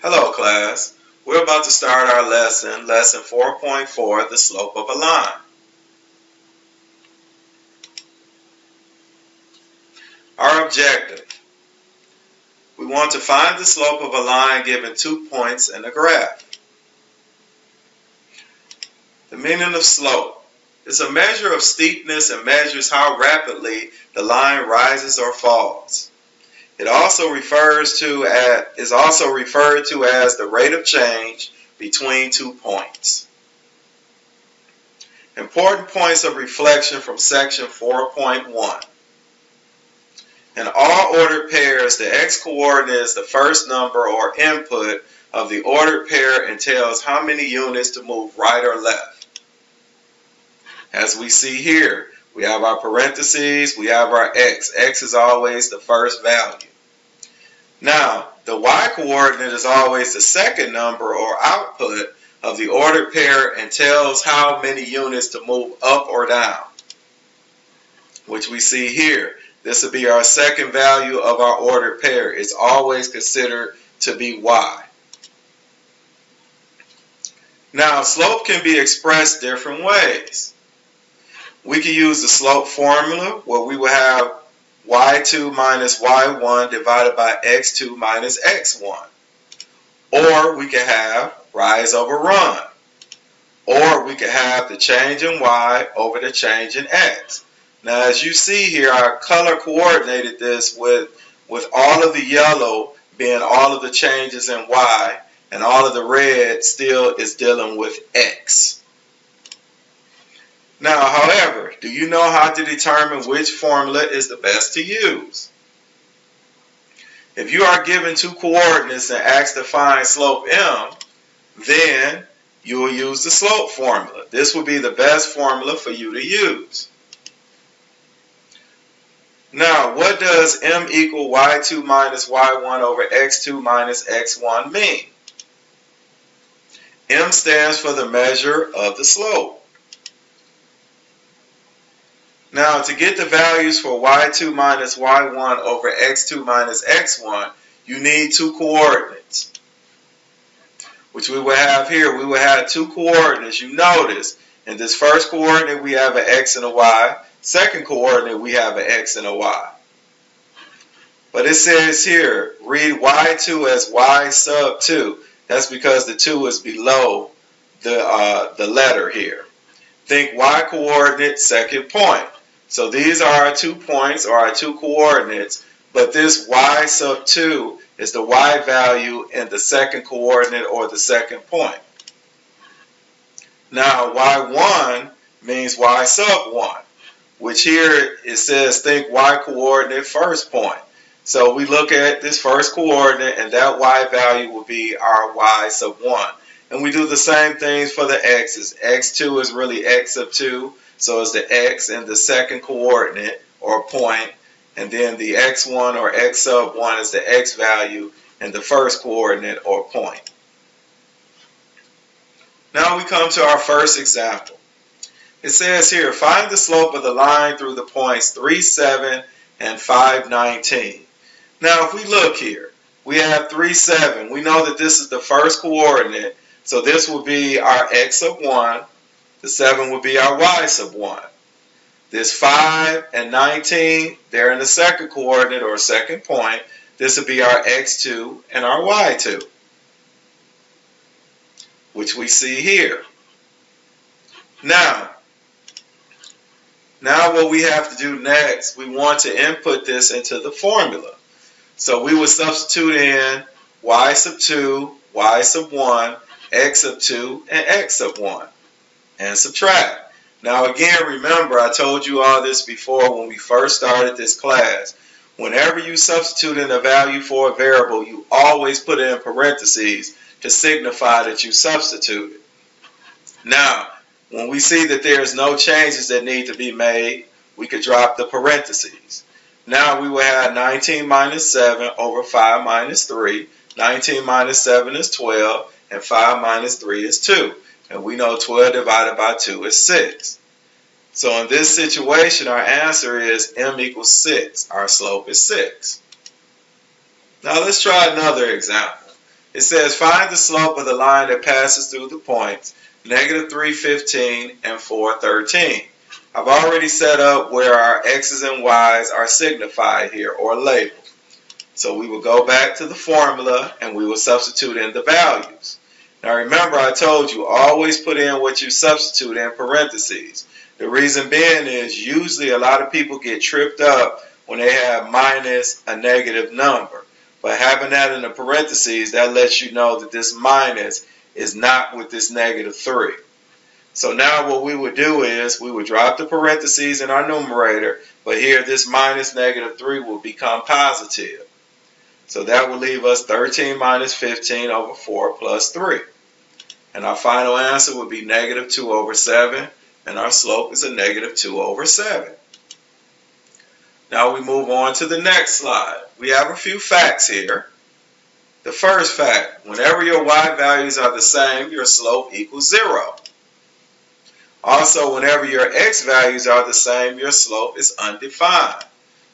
Hello class, we're about to start our lesson 4.4, the slope of a line. Our objective, we want to find the slope of a line given 2 points in a graph. The meaning of slope is a measure of steepness and measures how rapidly the line rises or falls. It is also referred to as the rate of change between 2 points. Important points of reflection from section 4.1. In all ordered pairs, the x-coordinate is the first number or input of the ordered pair and tells how many units to move right or left. As we see here, we have our parentheses, we have our x. X is always the first value. Now, the y-coordinate is always the second number or output of the ordered pair and tells how many units to move up or down, which we see here. This will be our second value of our ordered pair. It's always considered to be y. Now, slope can be expressed different ways. We can use the slope formula where we will have y2 minus y1 divided by x2 minus x1. Or we can have rise over run. Or we can have the change in y over the change in x. Now as you see here, I color coordinated this with all of the yellow being all of the changes in y, and all of the red still is dealing with x. Now, however, do you know how to determine which formula is the best to use? If you are given two coordinates and asked to find slope m, then you will use the slope formula. This will be the best formula for you to use. Now, what does m equal y2 minus y1 over x2 minus x1 mean? M stands for the measure of the slope. Now, to get the values for y2 minus y1 over x2 minus x1, you need two coordinates, which we will have here. We will have two coordinates. You notice in this first coordinate we have an x and a y. Second coordinate we have an x and a y. But it says here, read y2 as y sub 2. That's because the 2 is below the letter here. Think y coordinate, second point. So these are our 2 points or our two coordinates, but this y sub 2 is the y value in the second coordinate or the second point. Now y1 means y sub 1, which here it says think y coordinate first point. So we look at this first coordinate and that y value will be our y sub 1. And we do the same things for the x's. x2 is really x sub 2. So it's the x in the second coordinate or point, and then the x1 or x sub 1 is the x value in the first coordinate or point. Now we come to our first example. It says here, find the slope of the line through the points 3, 7, and 5, 19. Now if we look here, we have 3, 7. We know that this is the first coordinate, so this will be our x sub 1. The 7 would be our y sub 1. This 5 and 19, they're in the second coordinate or second point. This would be our x2 and our y2, which we see here. Now what we have to do next, we want to input this into the formula. So we would substitute in y sub 2, y sub 1, x sub 2, and x sub 1. And subtract. Now again, remember I told you all this before when we first started this class. Whenever you substitute in a value for a variable, you always put it in parentheses to signify that you substituted. Now, when we see that there's no changes that need to be made, we could drop the parentheses. Now we will have 19 minus 7 over 5 minus 3. 19 minus 7 is 12, and 5 minus 3 is 2. And we know 12 divided by 2 is 6. So in this situation, our answer is m equals 6. Our slope is 6. Now let's try another example. It says find the slope of the line that passes through the points -3, 15, and 4, 13. I've already set up where our x's and y's are signified here or labeled. So we will go back to the formula and we will substitute in the values. Now remember, I told you always put in what you substitute in parentheses. The reason being is usually a lot of people get tripped up when they have minus a negative number. But having that in the parentheses, that lets you know that this minus is not with this -3. So now what we would do is we would drop the parentheses in our numerator, but here this minus -3 will become positive. So that will leave us 13 minus 15 over 4 plus 3. And our final answer would be -2 over 7, and our slope is a -2 over 7. Now we move on to the next slide. We have a few facts here. The first fact, whenever your y values are the same, your slope equals 0. Also, whenever your x values are the same, your slope is undefined.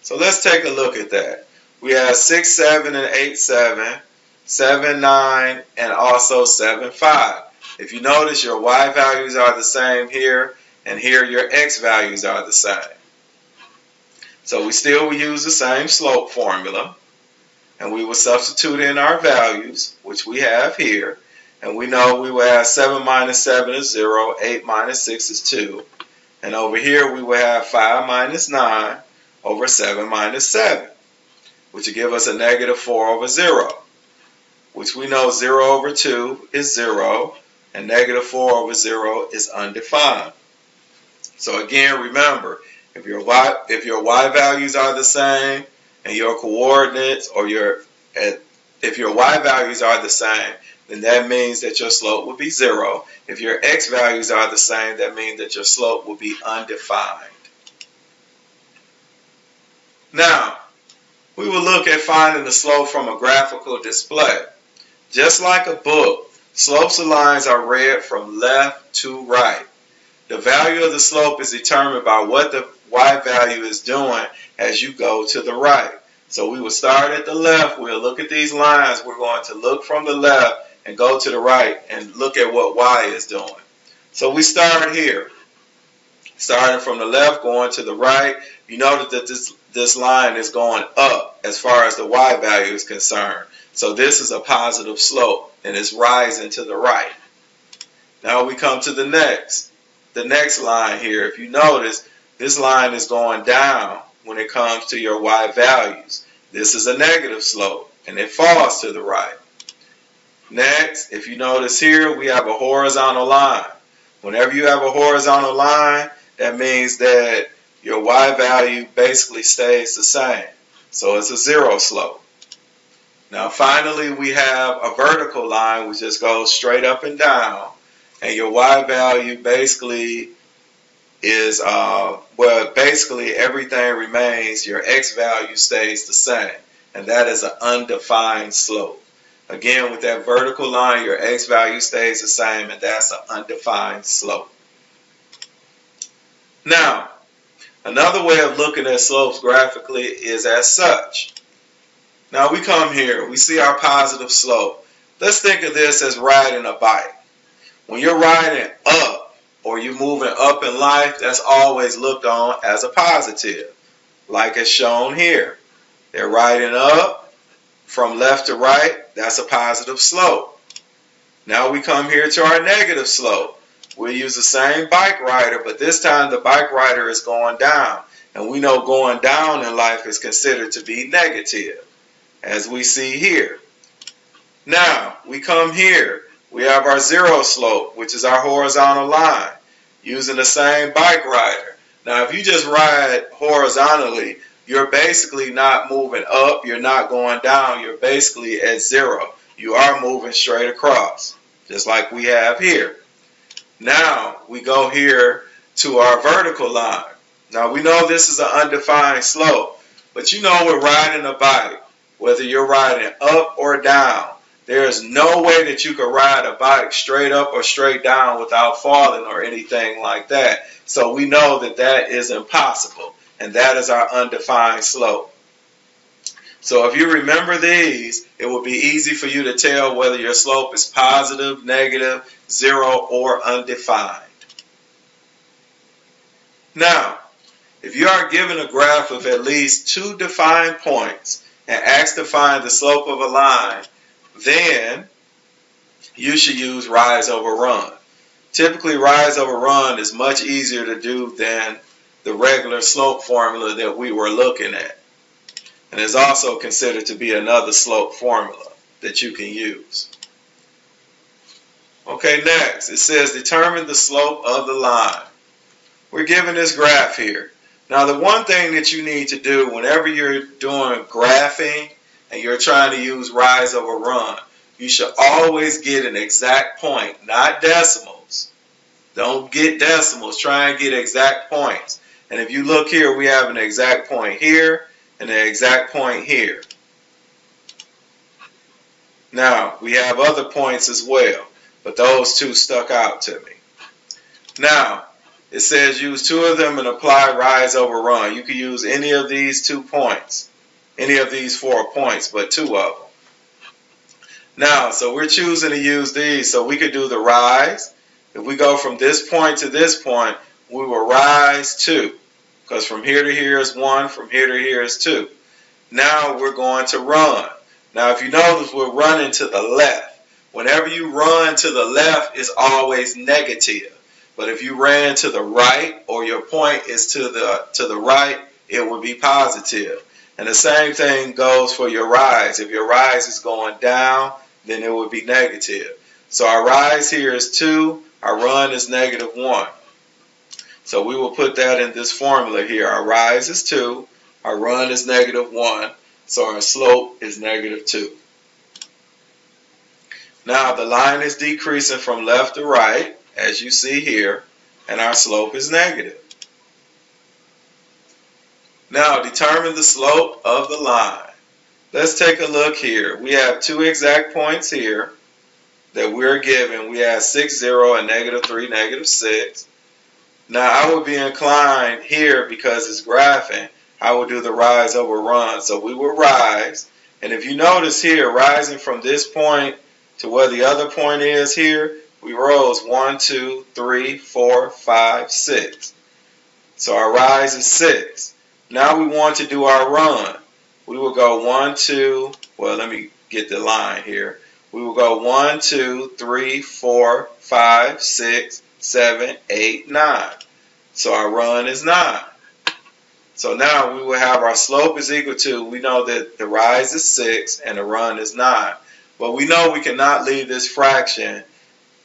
So let's take a look at that. We have 6, 7, and 8, 7, 7, 9, and also 7, 5. If you notice, your y values are the same here, and here your x values are the same. So we still will use the same slope formula, and we will substitute in our values, which we have here. And we know we will have 7 minus 7 is 0, 8 minus 6 is 2. And over here we will have 5 minus 9 over 7 minus 7, which will give us a -4 over 0, which we know 0 over 2 is 0, and -4 over 0 is undefined. So again, remember, if your y values are the same and your coordinates, or if your y values are the same, then that means that your slope will be 0. If your x values are the same, that means that your slope will be undefined. Now, we will look at finding the slope from a graphical display. Just like a book, slopes of lines are read from left to right. The value of the slope is determined by what the y value is doing as you go to the right. So we will start at the left. We'll look at these lines. We're going to look from the left and go to the right and look at what y is doing. So we start here. Starting from the left, going to the right, you notice that this line is going up as far as the y value is concerned. So this is a positive slope, and it's rising to the right. Now we come to the next line here. If you notice, this line is going down when it comes to your y values. This is a negative slope, and it falls to the right. Next, if you notice here, we have a horizontal line. Whenever you have a horizontal line, that means that your y value basically stays the same. So it's a 0 slope. Now finally, we have a vertical line which just goes straight up and down, and your y value basically is, basically everything remains. Your x value stays the same, and that is an undefined slope. Again, with that vertical line, your x value stays the same, and that's an undefined slope. Now, another way of looking at slopes graphically is as such. Now we come here, we see our positive slope. Let's think of this as riding a bike. When you're riding up, or you're moving up in life, that's always looked on as a positive, like it's shown here. They're riding up from left to right, that's a positive slope. Now we come here to our negative slope. We'll use the same bike rider, but this time the bike rider is going down. And we know going down in life is considered to be negative, as we see here. Now, we come here. We have our 0 slope, which is our horizontal line, using the same bike rider. Now, if you just ride horizontally, you're basically not moving up, you're not going down, you're basically at 0. You are moving straight across, just like we have here. Now, we go here to our vertical line. Now, we know this is an undefined slope, but you know with riding a bike, whether you're riding up or down, there is no way that you can ride a bike straight up or straight down without falling or anything like that. So we know that that is impossible, and that is our undefined slope. So if you remember these, it will be easy for you to tell whether your slope is positive, negative, zero, or undefined. Now, if you are given a graph of at least 2 defined points and asked to find the slope of a line, then you should use rise over run. Typically, rise over run is much easier to do than the regular slope formula that we were looking at. And is also considered to be another slope formula that you can use. Okay, next, it says determine the slope of the line. We're given this graph here. Now, the one thing that you need to do whenever you're doing graphing and you're trying to use rise over run, you should always get an exact point, not decimals. Don't get decimals. Try and get exact points. And if you look here, we have an exact point here and an exact point here. Now, we have other points as well, but those two stuck out to me. Now, it says use 2 of them and apply rise over run. You can use any of these 2 points, any of these 4 points, but 2 of them. Now, so we're choosing to use these, so we could do the rise. If we go from this point to this point, we will rise 2, because from here to here is 1, from here to here is 2. Now we're going to run. Now, if you notice, we're running to the left. Whenever you run to the left, it's always negative. But if you ran to the right, or your point is to the right, it would be positive. And the same thing goes for your rise. If your rise is going down, then it would be negative. So our rise here is 2, our run is negative 1. So we will put that in this formula here. Our rise is 2, our run is negative 1, so our slope is negative 2. Now the line is decreasing from left to right, as you see here, and our slope is negative. Now determine the slope of the line. Let's take a look here. We have 2 exact points here that we're given. We have 6, 0, and negative 3, negative 6. Now I would be inclined here, because it's graphing, I would do the rise over run. So we will rise, and if you notice here, rising from this point to where the other point is here, we rose 1, 2, 3, 4, 5, 6. So our rise is 6. Now we want to do our run. We will go 1, 2, well, let me get the line here. We will go 1, 2, 3, 4, 5, 6, 7, 8, 9. So our run is 9. So now we will have our slope is equal to, we know that the rise is 6 and the run is 9. But we know we cannot leave this fraction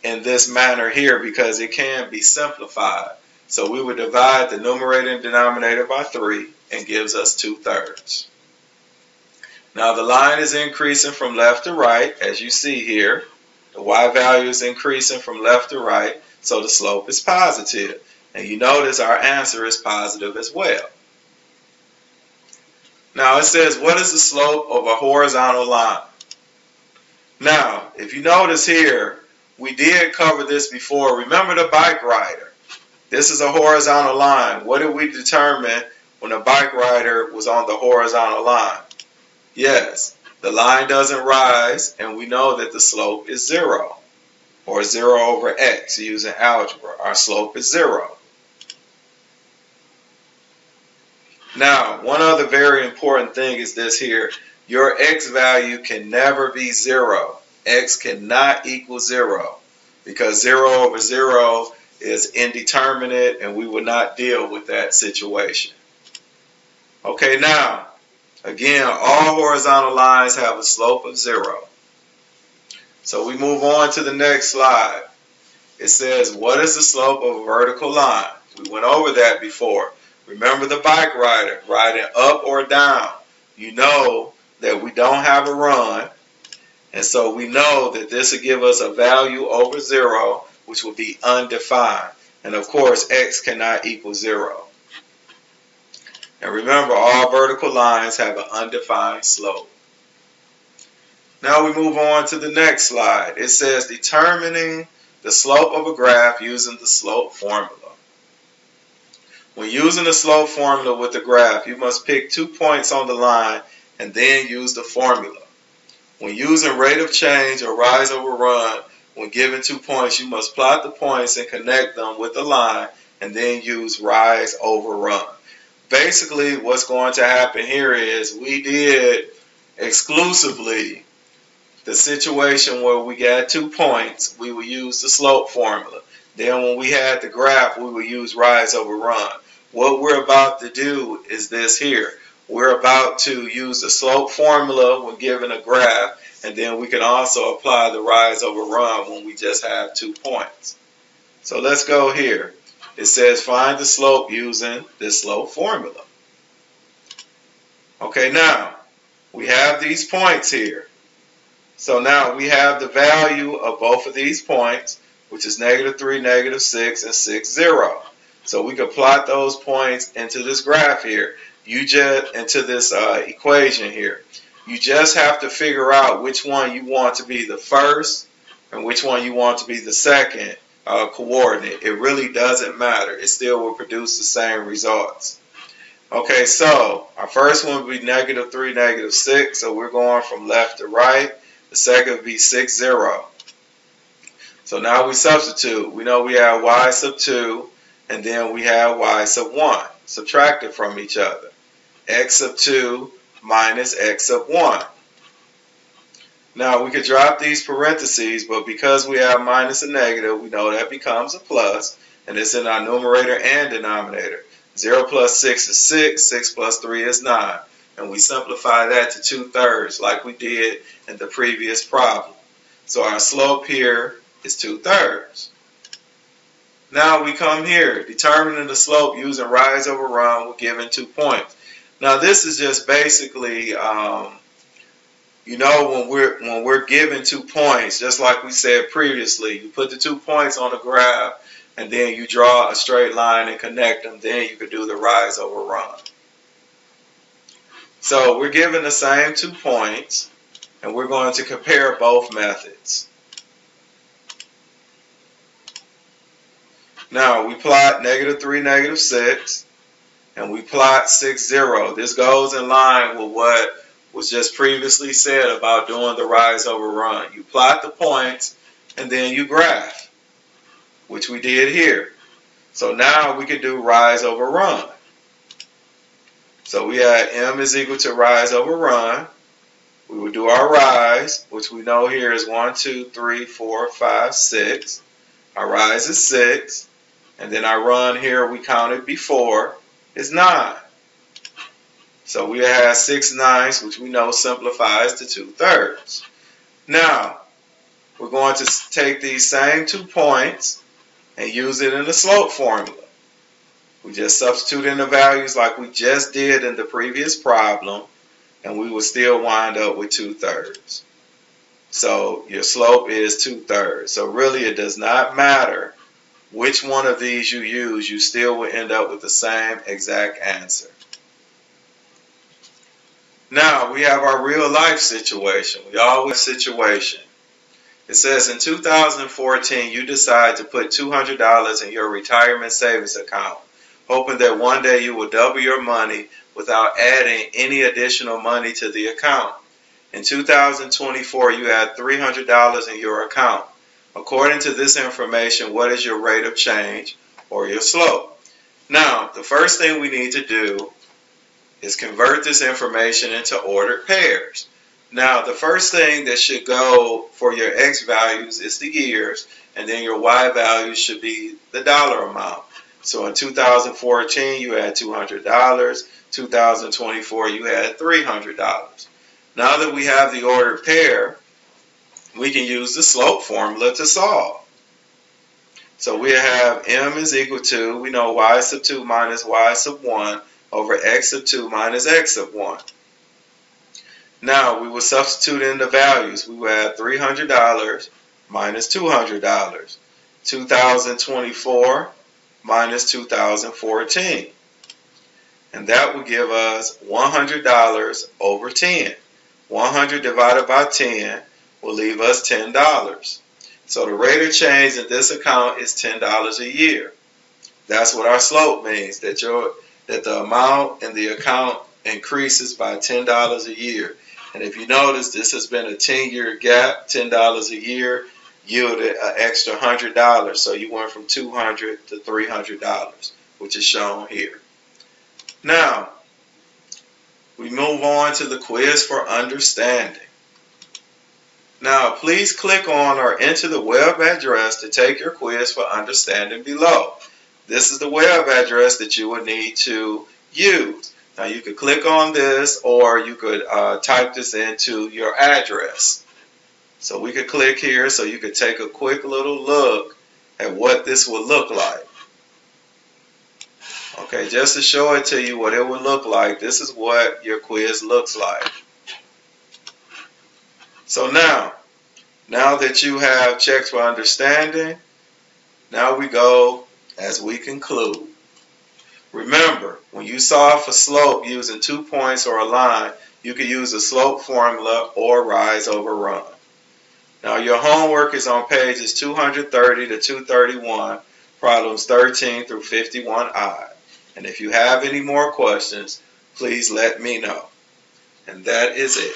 in this manner here, because it can be simplified. So we would divide the numerator and denominator by 3 and gives us 2/3. Now the line is increasing from left to right, as you see here. The y value is increasing from left to right, so the slope is positive. And you notice our answer is positive as well. Now it says, what is the slope of a horizontal line? Now, if you notice here, we did cover this before. Remember the bike rider. This is a horizontal line. What did we determine when the bike rider was on the horizontal line? Yes, the line doesn't rise, and we know that the slope is 0, or 0 over x using algebra. Our slope is 0. Now, one other very important thing is this here. Your x value can never be 0. X cannot equal 0, because 0 over 0 is indeterminate, and we will not deal with that situation. Okay, now, again, all horizontal lines have a slope of 0. So we move on to the next slide. It says, what is the slope of a vertical line? We went over that before. Remember the bike rider, riding up or down. You know that we don't have a run, and so we know that this will give us a value over 0, which will be undefined. And of course, x cannot equal 0. And remember, all vertical lines have an undefined slope. Now we move on to the next slide. It says determining the slope of a graph using the slope formula. When using the slope formula with the graph, you must pick 2 points on the line and then use the formula. When using rate of change or rise over run, when given 2 points, you must plot the points and connect them with a line, and then use rise over run. Basically, what's going to happen here is we did exclusively the situation where we got 2 points, we will use the slope formula. Then when we had the graph, we will use rise over run. What we're about to do is this here. We're about to use the slope formula when given a graph, and then we can also apply the rise over run when we just have 2 points. So let's go here. It says find the slope using this slope formula. Okay, now we have these points here. So now we have the value of both of these points, which is -3, -6, and 6, 0. So we could plot those points into this graph here. Into this equation here. You just have to figure out which one you want to be the first and which one you want to be the second coordinate. It really doesn't matter. It still will produce the same results. Okay, so our first one would be -3, -6. So we're going from left to right. The second would be 6, 0. So now we substitute. We know we have y sub 2, and then we have y sub 1, subtracted from each other. X sub 2 minus x sub 1. Now we could drop these parentheses, but because we have minus and negative, we know that becomes a plus, and it's in our numerator and denominator. 0 plus 6 is 6, 6 plus 3 is 9. And we simplify that to 2/3 like we did in the previous problem. So our slope here is 2/3. Now we come here, determining the slope using rise over run, we're given 2 points. Now this is just basically, when we're given 2 points, just like we said previously, you put the 2 points on the graph, and then you draw a straight line and connect them, then you could do the rise over run. So we're given the same 2 points, and we're going to compare both methods. Now we plot -3, -6, and we plot 6, 0. This goes in line with what was just previously said about doing the rise over run. You plot the points, and then you graph, which we did here. So now we can do rise over run. So we had m is equal to rise over run. We would do our rise, which we know here is 1, 2, 3, 4, 5, 6. Our rise is 6. And then our run here, we counted before, is 9. So we have 6 9s, which we know simplifies to 2/3. Now, we're going to take these same 2 points and use it in the slope formula. We just substitute in the values like we just did in the previous problem, and we will still wind up with 2/3. So your slope is 2/3. So really it does not matter which one of these you use, you still will end up with the same exact answer. Now we have our real life situation. We always situation. It says in 2014 you decide to put $200 in your retirement savings account, hoping that one day you will double your money without adding any additional money to the account. In 2024 you had $300 in your account. According to this information, what is your rate of change or your slope? Now, the first thing we need to do is convert this information into ordered pairs. Now, the first thing that should go for your X values is the years, and then your Y values should be the dollar amount. So in 2014, you had $200. 2024, you had $300. Now that we have the ordered pair, we can use the slope formula to solve. So we have m is equal to, we know y sub 2 minus y sub 1 over x sub 2 minus x sub 1. Now we will substitute in the values. We will add $300 minus $200. 2024 minus 2014. And that will give us $100 over 10. 100 divided by 10 will leave us $10. So the rate of change in this account is $10 a year. That's what our slope means, that the amount in the account increases by $10 a year. And if you notice, this has been a 10-year gap. $10 a year yielded an extra $100. So you went from $200 to $300, which is shown here. Now, we move on to the quiz for understanding. Now, please click on or enter the web address to take your quiz for understanding below. This is the web address that you would need to use. Now, you could click on this, or you could type this into your address. So we could click here so you could take a quick little look at what this would look like. Okay, just to show it to you what it would look like, this is what your quiz looks like. So now that you have checked for understanding, now we go as we conclude. Remember, when you solve for slope using 2 points or a line, you can use a slope formula or rise over run. Now your homework is on pages 230 to 231, problems 13 through 51I. And if you have any more questions, please let me know. And that is it.